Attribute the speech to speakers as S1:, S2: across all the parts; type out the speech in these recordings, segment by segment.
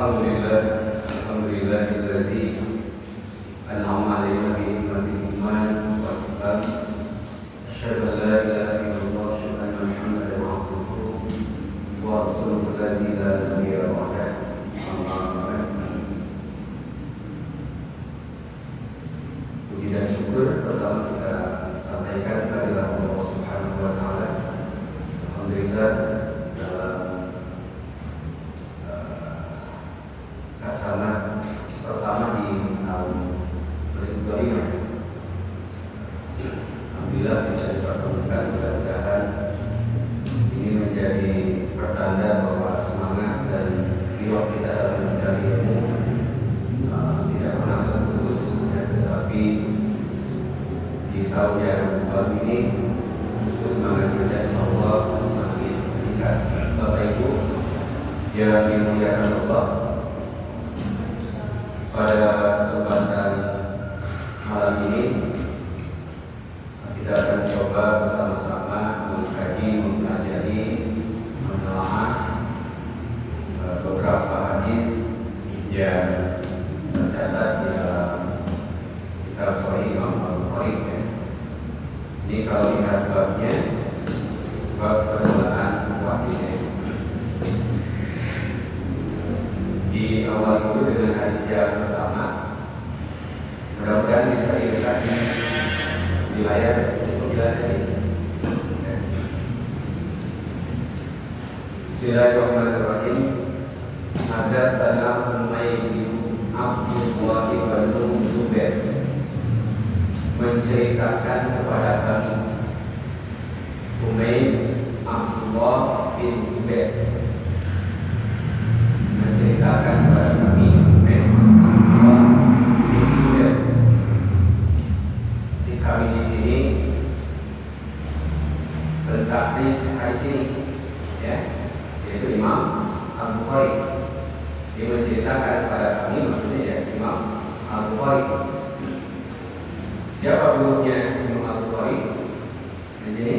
S1: Alhamdulillahilladzi an'ama 'alaina bi ni'matil iman wal islam. Asyhadu an la ilaha illallah wa asyhadu anna Muhammadan 'abduhu wa rasuluhu allazi la nabiyya ba'dahu. Amma ba'd. Puji dan syukur pertama kita sampaikan kepada Allah Subhanahu wa taala. Alhamdulillah dalam kasana pertama di tahun 2025. Alhamdulillah bisa dipertemukan, mudah-mudahan ini menjadi pertanda bahwa semangat dan jiwa kita dalam mencari ilmu tidak pernah terputus, tetapi di tahun yang baru ini khusus semangat kita insyaallah semakin meningkat. Bapak Ibu yang dimuliakan Allah, pada kesempatan malam ini kita akan coba bersama-sama mengkaji, mempelajari, menelaah beberapa hadis yang tercatat di dalam kitab Sahih Imam Al-Bukhari. Ini kalau lihat babnya, bab permulaan wahid. Di awal itu dengan hadis yang pertama, mudah-mudahan bisa dilihat di layar pemilihan ini. Bismillahirrahmanirrahim. Hadatsana Umayyah bin Abdullah bin Zubair menceritakan kepada kami. Umayyah Abdullah bin Zubair menceritakan kepada kami Umayyah bin Zubair. Di kami di sini bertakrif hadis ini, ya, yaitu Imam Al-Bukhari. Dia menceritakan kepada kami, maksudnya ya Imam Al-Bukhari. Siapa gurunya Imam Al-Bukhari? Di sini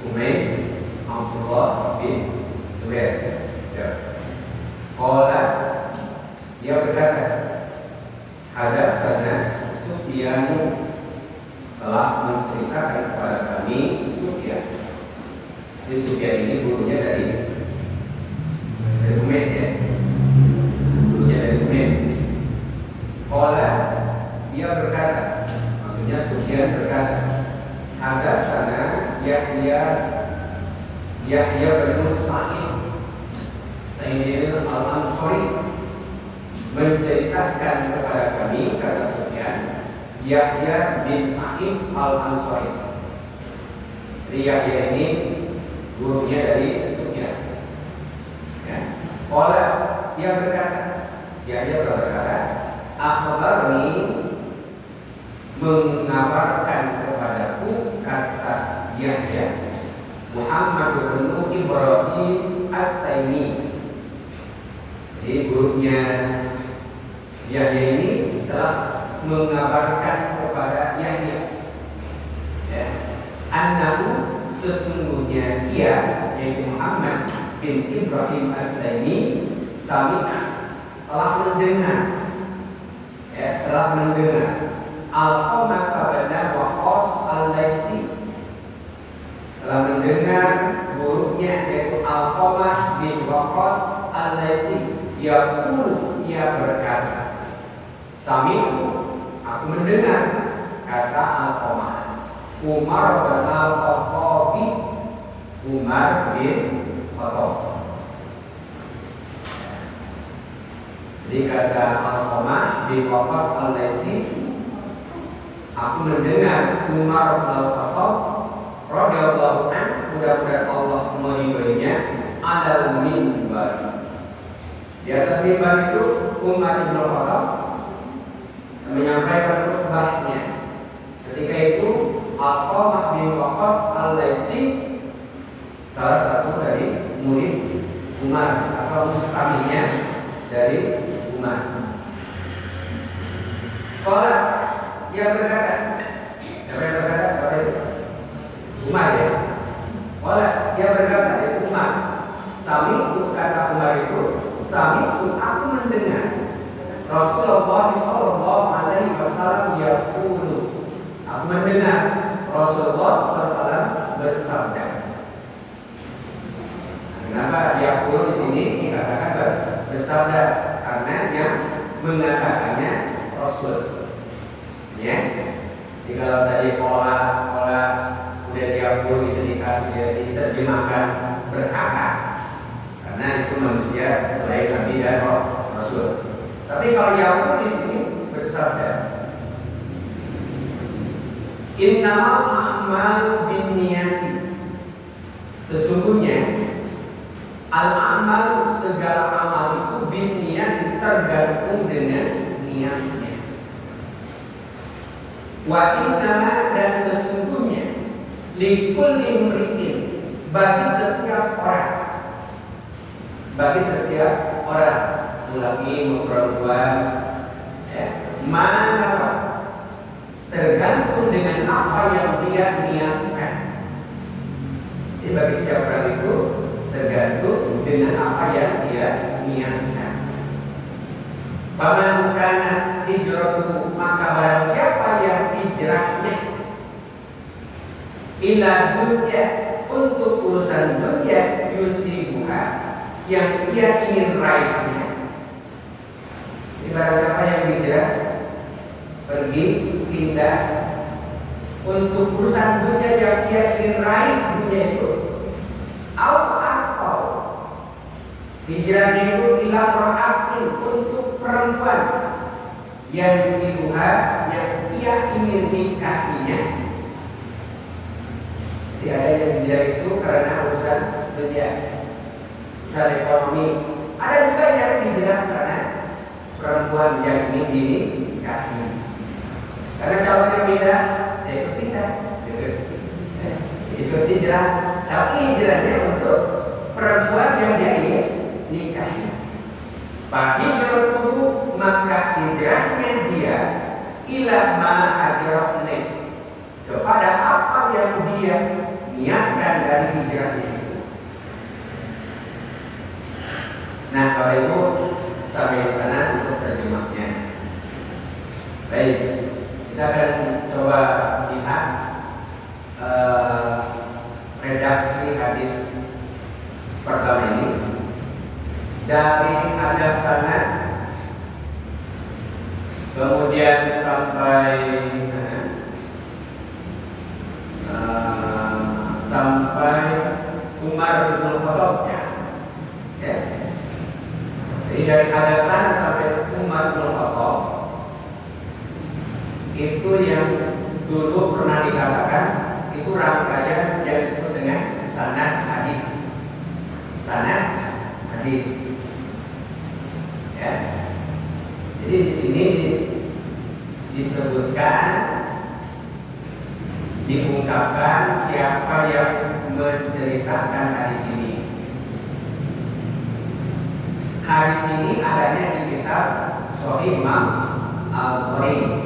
S1: Umayyah Abdullah bin Zubair. Ya. Qala, dia berkata, hadatsana Sufyan, telah menceritakan kepada kami Sufyan. Jadi Sufyan ini gurunya dari Umayyah, ya. Gurunya dari Umayyah. Qala, dia berkata, maksudnya Sufyan berkata, hadatsana Yahya bin Sa'id Al-Ansari menceritakan kepada kami, kata Sufyan, Yahya bin Sa'id Al-Ansari. Jadi Yahya ini gurunya dari Sufyan. Ya. Oleh dia berkata, Yahya berkata, akhbarni, mengabarkan kepadaku, kata Yahya, Muhammad bin Ibrahim At-Taimi. Jadi gurunya Yahya ini telah mengabarkan kepada Yahya, ya, annahu, sesungguhnya ia, yaitu Muhammad bin Ibrahim At-Taimi, sami'a, telah mendengar, ya, telah mendengar Alqamah bin Waqqas Al-Laitsi, telah mendengar gurunya yaitu Alqamah bin Waqqas Al-Laitsi, ia berkata, sami'tu, aku mendengar, kata Alqamah, Umar bin Al-Khattab, Umar bin Khattab. Jadi kata Alqamah bin Waqqas Al-Laitsi, aku mendengar Umar bin Al-Khattab radhiyallahu anhu, mudah-mudahan Allah meridhoinya, alal mimbar. Di atas mimbar itu Umar bin Al-Khattab menyampaikan khutbahnya. Ketika itu Alqamah bin Waqqas Al-Laitsi, salah satu dari murid Umar atau mustaminya dari Umar. Qala, dia berkata, siapa yang berkata? Kepada Umar, ya. Qala, dia berkata, yaitu Umar, sami, kata Umar itu, sami'tu, aku mendengar Rasulullah sallallahu alaihi wasallam yaqulu, aku mendengar Rasulullah SAW bersabda. Kenapa yaqulu di sini dikatakan bersabda? Karena yang mengatakannya Rasul. Ya. Jadi kalau tadi pola udah yaqulu itu diterjemahkan berkata, karena itu manusia selain Nabi dan Rasul. Tapi kalau yaqulu di sini bersabda, innamal a'malu binniyati, sesungguhnya al-a'malu, segala amal itu binniyati, tergantung dengan niatnya. Wa innama, dan sesungguhnya likulli imri'in, bagi setiap orang, laki maupun perempuan, ya, mana tergantung dengan apa yang dia niatkan. Jadi bagi setiap orang itu tergantung dengan apa yang dia niatkan. Faman kanat hijratuhu, maka barang siapa yang hijrahnya ila dunya, untuk urusan dunia, yusibuha, yang ia ingin raihnya. Jadi barang siapa yang hijrah, pergi, pindah untuk urusan dunia yang ia ingin raih, dunia itu, atau hijrahnya itu ila ra'atin, untuk perempuan yang diruha, yang ia ingin nikahinya. Jadi ada yang hijrah itu karena urusan dunia, urusan ekonomi. Ada juga yang hijrah karena perempuan yang ingin dinikahi. Karena calonnya pindah, ya ikut pindah, ikut hijrah. Tapi hijrahnya untuk perempuan yang dia ingin nikahi. Fahijratuhu, maka hijrahnya dia ila ma hajrah, kepada apa yang dia niatkan dari hijrahnya itu. Nah, kalau Ibu sampai sana untuk terjemahnya. Baik, kita akan coba lihat redaksi hadis pertama ini dari hadis sana, kemudian sampai Umar bin Khattab, ya. Jadi dari Hadasan sampai Umar bin Khattab itu yang dulu pernah dikatakan itu rangkaian yang disebut dengan sanad hadis. Sanad hadis. Ya. Jadi di sini disebutkan, diungkapkan siapa yang menceritakan hadis ini. Hadis ini adanya di kitab Sahih Imam Al-Bukhari.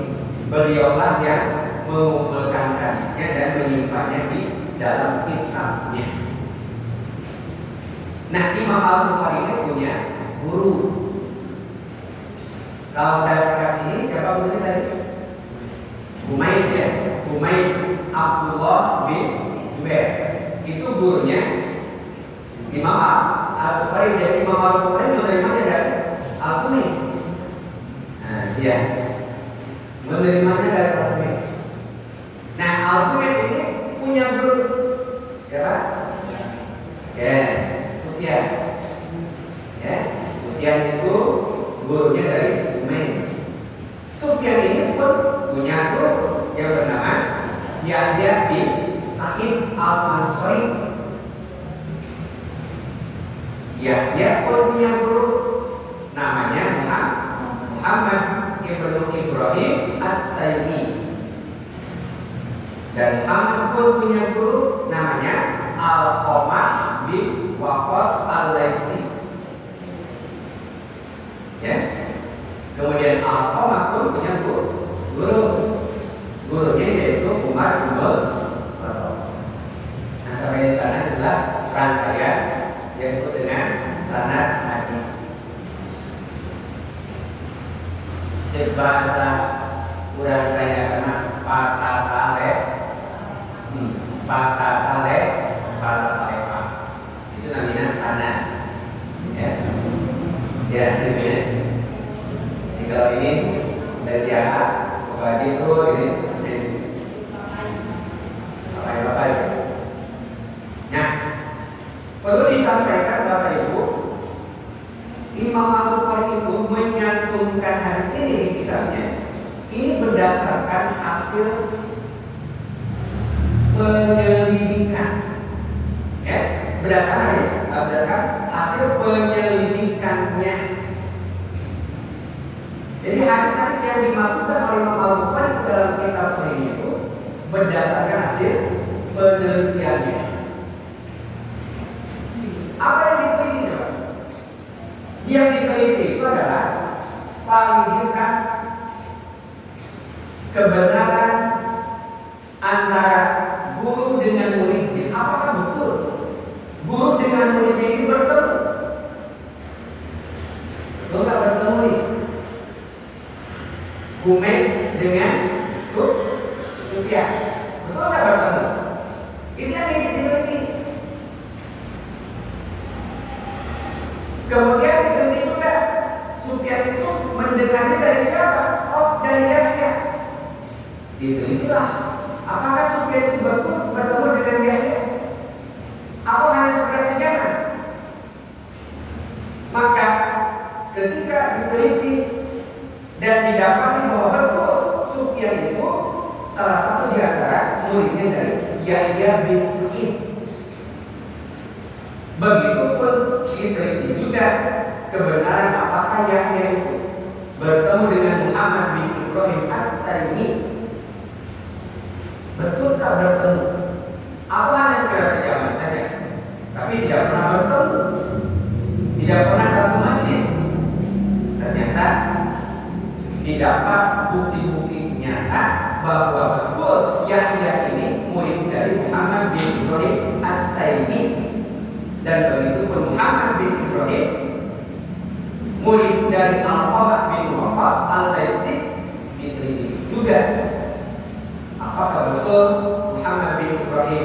S1: Beliaulah yang mengumpulkan hadisnya dan menyimpannya di dalam kitabnya. Nah, Imam Al-Bukhari ini punya guru. Kalau dasar ini siapa gurunya tadi? Humaid, ya. Humaid Abdullah bin Zubair. Itu gurunya Imam Al-Bukhari. Jadi Imam Al-Bukhari menerimanya dari Al-Humaid. Nah, dia menerimanya dari Al-Humaid. Nah, Al-Humaid ini punya guru siapa? Ya, Sufyan. Ya, Sufyan itu gurunya dari Humaid. Sufyan ini pun punya guru yang bernama Yahya bin Sa'id Al-Ansari. Yahya pun punya guru namanya Muhammad ibnu Ibrahim At-Taimi. Dan Muhammad pun punya guru namanya Al-Qamah bin Waqqas Al-Laisi. Ya. Kemudian Al-Qamah pun punya gurunya yaitu Umar bin Khattab. Nah, sampai di sana adalah rangkaian yang disebut dengan sanad hadis. bahasa kurang saya karena patah tale, patah tale, patah talepa. Itu namanya sana. Ya, ya, gitu ya. Jadi kalau ini dari siapa? Bapak itu ini apa itu? Nah, perlu disampaikan Bapak Ibu, Imam Al-Bukhari itu menyantumkan hadis ini di kitabnya. Ini berdasarkan hasil penyelidikan, ya, berdasarkan hasil penyelidikannya. Jadi hadis-hadis yang dimasukkan oleh Imam Al-Bukhari ke dalam kitab Sahih itu berdasarkan hasil penelitiannya. Apa yang diteliti, coba? Yang diteliti itu adalah validitas kebenaran antara guru dengan muridnya. Apakah betul guru dengan muridnya ini bertemu? Betul nggak bertemu nih? Humaid dengan Sufyan, betul nggak bertemu? Ini yang diteliti. Kemudian diteliti juga Sufyan itu mendengarnya dari siapa? Oh, dari Yahya. Ditelitilah, apakah Sufyan itu betul bertemu dengan Yahya? Atau hanya sekedar sejarah? Maka ketika diteliti dan didapati bahwa betul Sufyan itu salah satu di antara muridnya dari Yahya bin Sa'id. Begitupun diteliti juga kebenaran apakah Yahya itu bertemu dengan Muhammad bin Ibrahim At-Taimi. Betul tak bertemu? Apa hanya sekedar sejaman saja? Tapi tidak pernah bertemu, tidak pernah satu majlis. Ternyata didapat bukti-bukti nyata bahwa betul Yahya ini murid dari Muhammad bin Ibrahim At-Taimi, dan begitu pun Muhammad bin Ibrahim murid dari Al-Qamah bin Waqqas Al-Laisi. Diteliti juga apakah betul Muhammad bin Ibrahim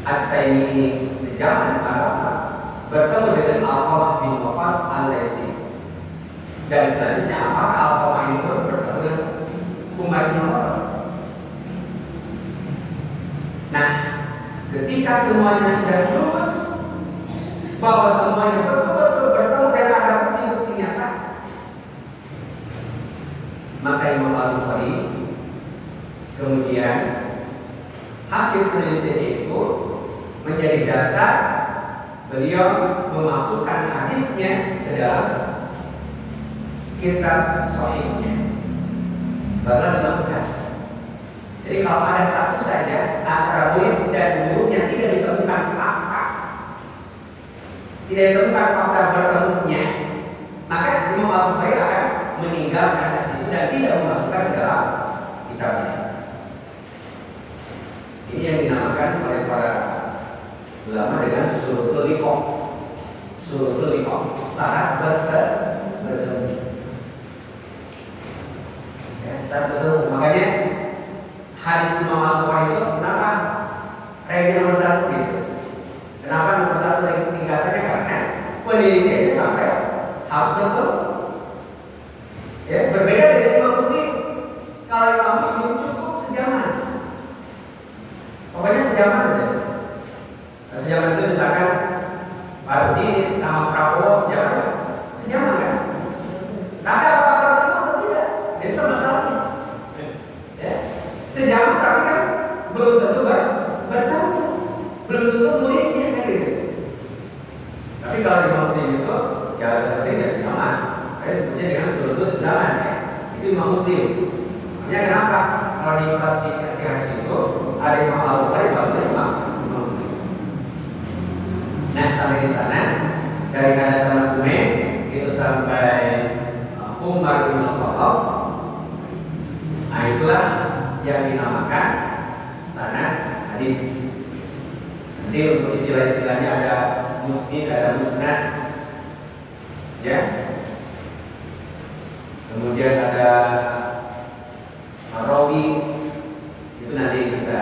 S1: At-Taimi ini sejaman atau bertemu dengan Al-Qamah bin Waqqas Al-Laisi. Dan selanjutnya apakah Al-Qamah ini pun bertemu dengan Umar bin Khattab. Nah, ketika semuanya sudah lulus, bahwa semuanya betul-betul bertemu dan ada bukti-bukti nyata, maka Imam Al-Bukhari kemudian hasil penelitian itu menjadi dasar beliau memasukkan hadisnya ke dalam kitab Sahihnya. Bakal dimasukkan. Jadi kalau ada satu saja antara murid dan guru yang tidak ditemukan fakta, tidak ditemukan fakta bertemunya, maka Imam Al-Bukhari akan meninggalkan hadis itu dan tidak memasukkan ke dalam kitabnya. Ini yang dinamakan oleh para ulama dengan suratul liqah. Suratul liqah, syarat bertemu. Ya, syarat bertemu. Makanya hadis Imam Al-Bukhari itu kenapa ranking nomor 1 gitu? Kenapa nomor 1 ranking tingkatannya? Karena penelitiannya sampai harus bertemu. Ya, berbeda dengan Imam Muslim. Kalau Imam Muslim cukup sejaman. Pokoknya sejaman aja. Nah, sejaman itu misalkan Pak Rudi sama Prabowo sejaman, sejaman kan? Tapi apakah bertemu atau tidak? Itu masalahnya. Ya. Sejaman tapi kan belum tentu bertemu, belum tentu muridnya kan gitu. Tapi kalau di Muslim itu ya berarti ya sejaman. Kayak sebutnya dengan suratul zaman ya. Itu Imam Muslim. Makanya kenapa kalau di klasifikasi hadis itu ada Imam Al-Bukhari baru Imam Muslim. Nah sampai di sana dari hadis Umayyah itu sampai Umar bin Khattab. Nah itulah yang dinamakan sanad hadis. Nanti untuk istilah-istilahnya ada musnid, ada musnad, ya. Kemudian ada rawi, itu nanti kita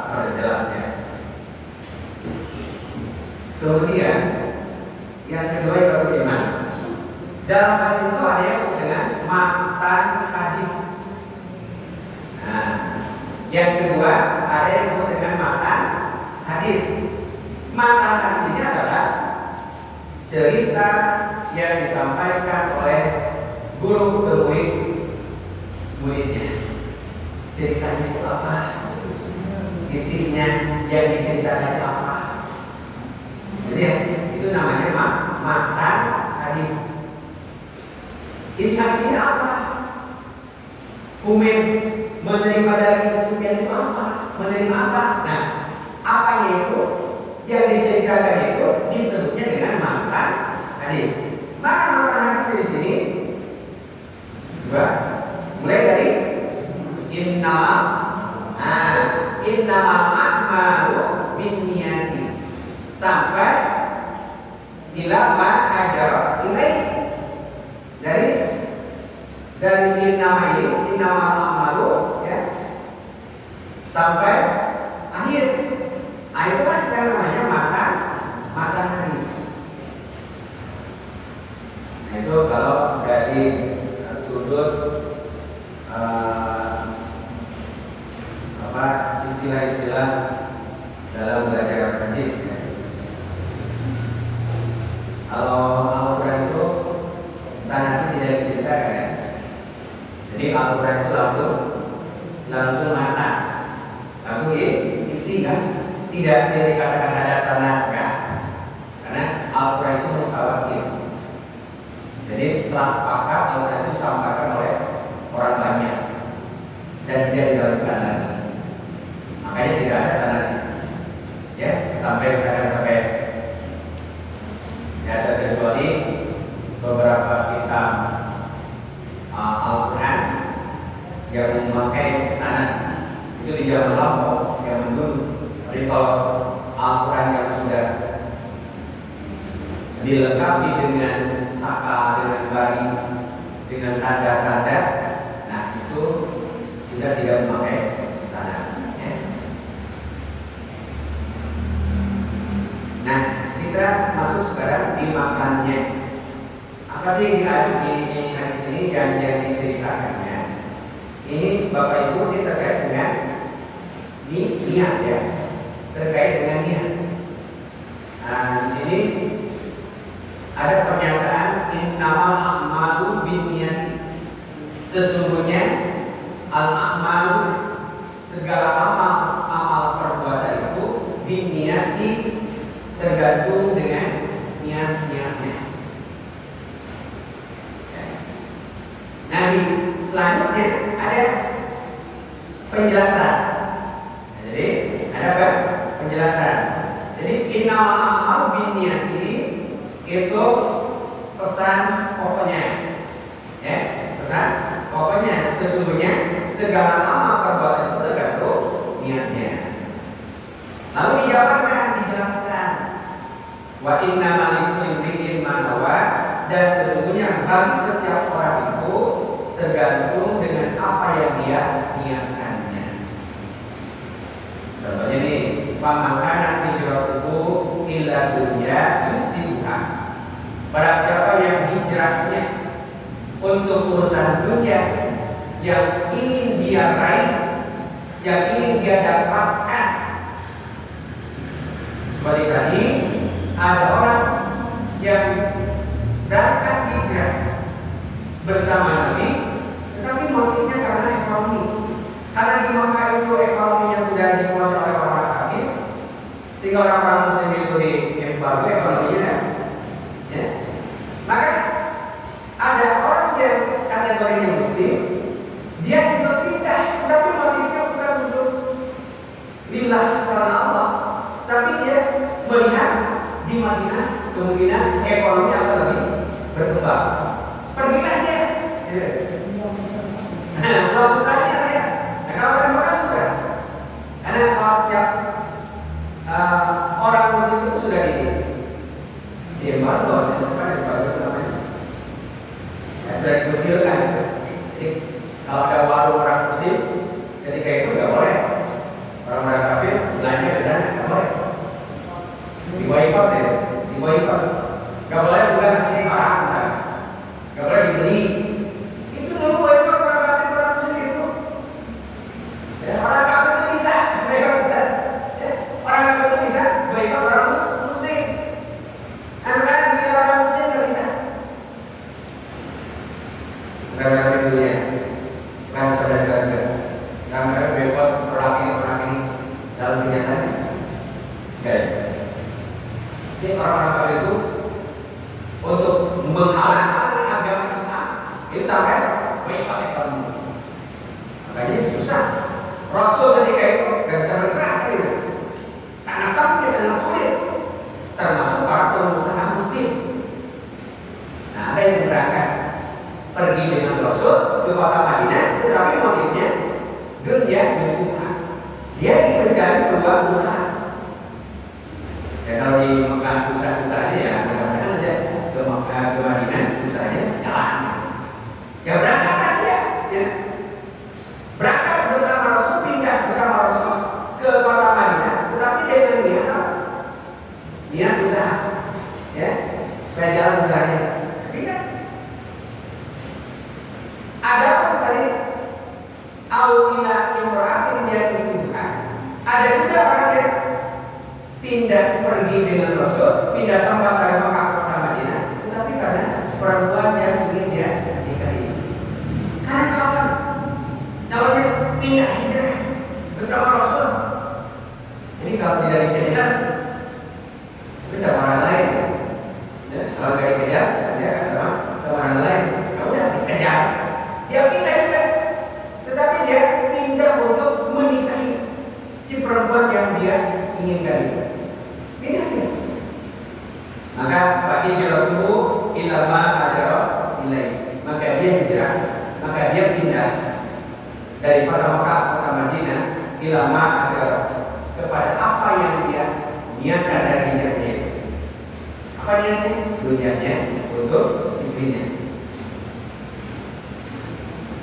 S1: perjelasnya. Kemudian yang kedua yang bagaimana? Dalam hadis itu ada yang disebut dengan matan hadis. Nah, yang kedua ada yang disebut dengan matan hadis. Matan hadis ini adalah cerita yang disampaikan oleh guru ke muridnya. Ceritanya itu apa? Isinya yang diceritakan itu apa? Jadi itu namanya matan hadis. Isi hadisnya apa? Hukum menerima dari Sufyan itu apa? Menerima apa? Nah, apanya itu yang diceritakan itu disebutnya dengan matan hadis. Maka matan hadis di sini dua, mulai dari innamal a'malu binniyati sampai ila ma hajar ilaih. Dari innamal a'malu ya sampai akhir. Nah, itu kan namanya matan hadis. Nah, itu kalau dari sudut istilah-istilah dalam belajar hadis ya. Kalau Al-Quran itu sanadnya tidak diceritakan ya. Jadi Al-Quran itu langsung matan. Tapi isi kan tidak dikatakan ada sanadnya. Karena Al-Quran itu mutawatir. Jadi telah sepakat Al-Quran itu disampaikan oleh orang banyak dan tidak diragukan lagi. Makanya tidak ada sanadnya. Ya, sampai ya, terkecuali beberapa kitab Al-Quran yang memakai sanad itu di zaman lampau yang dulu. Tapi kalau Al-Quran yang sudah dilengkapi dengan saka, dengan baris, dengan tanda-tanda, nah itu sudah tidak memakai sanad. Ya. Nah, kita masuk sekarang di makannya. Apa sih di hadis ini yang diceritakannya? Ini Bapak Ibu ini terkait dengan niat ya, terkait dengan niat. Nah, di sini ada pernyataan innamal a'malu binniyati. Sesungguhnya al-a'malu segala amal perbuatan itu binniyati tergantung dengan niat-niatnya. Nah, di selanjutnya ada penjelasan. Jadi ada apa? Penjelasan. Jadi innamal a'malu binniyati itu pesan pokoknya. Ya, pesan pokoknya sesungguhnya segala amal perbuatan itu tergantung niatnya. Lalu dijabarkan, dijelaskan wa innamal likulli imri'in ma nawa, dan sesungguhnya bagi setiap orang itu tergantung dengan apa yang dia niatkannya. Contohnya nih, faman kana hijratuhu illa dunya yusibuha. Barang siapa yang hijrahnya untuk urusan dunia yang ingin dia raih, yang ingin dia dapatkan. Seperti tadi ada orang yang berangkat hijrah bersama Nabi, tetapi motifnya karena ekonomi. Karena di Makkah itu ekonominya sudah dikuasai oleh orang kafir, sehingga orang-orang Muslim itu diembargo ekonominya. Ya. Maka ada orang yang kategorinya Muslim, dia juga pindah, tetapi motifnya bukan untuk lillah karena Allah, tapi dia melihat di Madinah kemungkinan ekonomi akan lebih berkembang. Pergilah dia. Bagus saja dia. Nah, kalau di Mekah susah. Karena kalau setiap orang Muslim itu sudah di embargo, namanya. orang-orang kafir itu untuk menghalangi agama Islam. Itu sampai pakai kalung. Makanya susah. Rasul ketika itu gak bisa bergerak gitu. Sangat sakit, sangat sulit. Termasuk para pengusaha muslim. Nah, ada yang berangkat pergi dengan Rasul ke kota Madinah, tetapi motifnya dunia usaha. Dia ingin mencari peluang usaha. Ya kalau di Mekah usahanya ya mudah-mudahan aja ke Mekah ke Madinah usahanya jalan. Ya berangkat aja. Ya. Berangkat bersama Rasul, pindah bersama Rasul ke kota Madinah, tetapi dengan niat apa? Niat usaha, ya supaya jalan usahanya. Pindah. Ada pun tadi awila imra'atin yatuha. Ada juga orang yang pindah pergi dengan Rasul, pindah tempat dari Mekah ke kota Madinah, tetapi karena perempuan yang ingin dia nikahi. Karena calonnya pindah hijrah bersama Rasul. Ini kalau tidak dikejar, bisa orang lain. Ya, kalau tidak dikejar, dia akan sama orang lain. Ya udah dikejar. Dia pindah juga, tetapi dia pindah untuk menikahi si perempuan yang dia inginkan. Pindah dia. Maka bagi hijratuhu ila ma hajara ilaihi. Maka dia hijrah, maka dia pindah dari kota Mekah ke kota Madinah ila ma hajara, kepada apa yang dia niatkan dari hijrahnya. Apa niatnya? Dunianya untuk istrinya.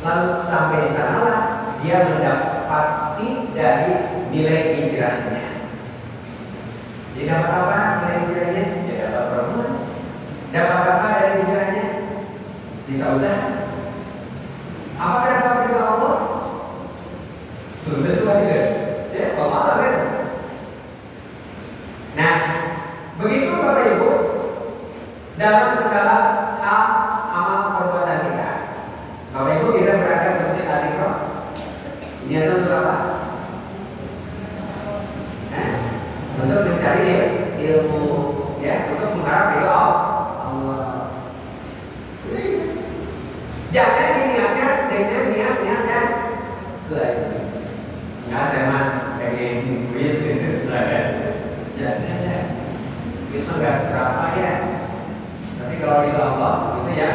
S1: Lalu sampai di sanalah dia mendapati dari nilai hijrahnya. Dia dapat apa nilai hijrahnya? Dia dapat perempuan. Dapat apa dari hijrahnya? Bisa usaha. Apa dapat dari Allah? Belum tentu ada. Ya, Allah kan. Nah, begitu Bapak Ibu dalam segala hal amal perbuatan kita. Bapak Ibu kita berangkat ke Masjid Al-Iqra. Ini adalah untuk apa? Untuk mencari ilmu, ya, untuk mengharap ridho Allah. Jangan diniatkan dengan niat-niat yang lain. Nggak saya mah pengen kuis gitu, saya. Jangan. Kuis mah nggak seberapa ya. Tapi kalau ridho Allah itu ya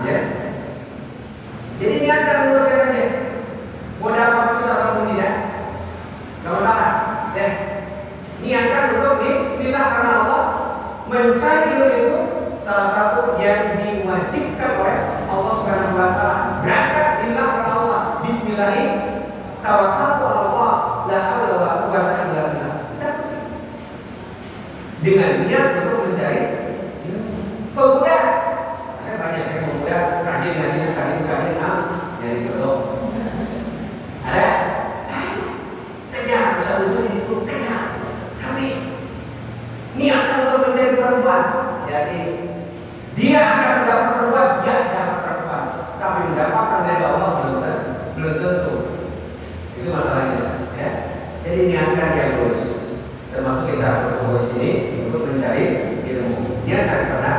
S1: ya. Jadi niatkan luruskan aja. Mau dapat kuis atau tidak, nggak masalah. Ya. Niatkan untuk bila karena Allah mencari ilmu itu salah satu yang diwajibkan oleh Allah Subhanahu wa taala. Berangkat bila karena Allah. Bismillahirrahmanirrahim. Tawakkaltu 'ala Allah, la haula wa la quwwata illa billah. Dengan niat untuk mencari pemuda. Ada banyak yang pemuda rajin dari jodoh. Ada? Kenyang bisa ujung itu kenyang. Tapi niatkan untuk mencari perempuan. Jadi dia akan mendapat perempuan, dia dapat perempuan. Tapi mendapatkan dari Allah belum tentu. Itu masalahnya. Ya. Jadi niatkan yang lurus. Termasuk kita berkumpul di sini untuk mencari ilmu. Niatkan karena